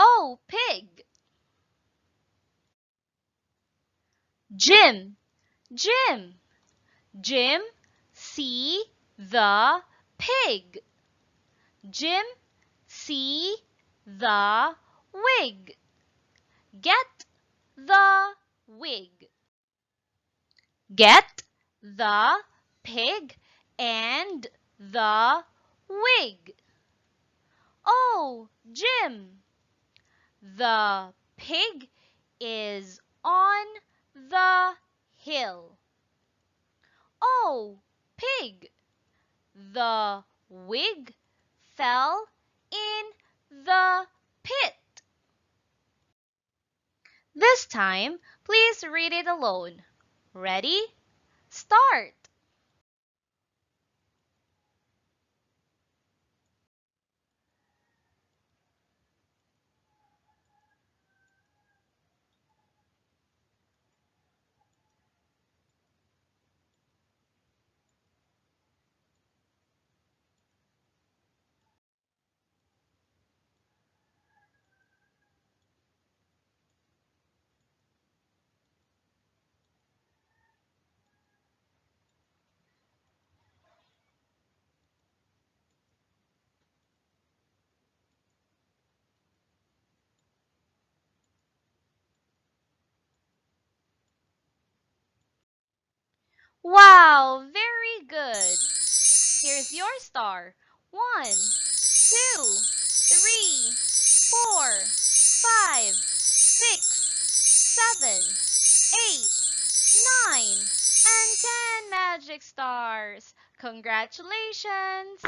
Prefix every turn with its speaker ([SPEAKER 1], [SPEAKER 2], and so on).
[SPEAKER 1] Oh, pig! Jim, Jim, Jim, see the pig. Jim, see the wig. Get the wig. Get the pig and the wig. Oh, Jim, the pig is on the hill. Oh, pig, the wig fell in the pit. This time, please read it alone. Ready? Start! Wow, very good. Here's your star. 1, 2, 3, 4, 5, 6, 7, 8, 9, and 10 magic stars. Congratulations!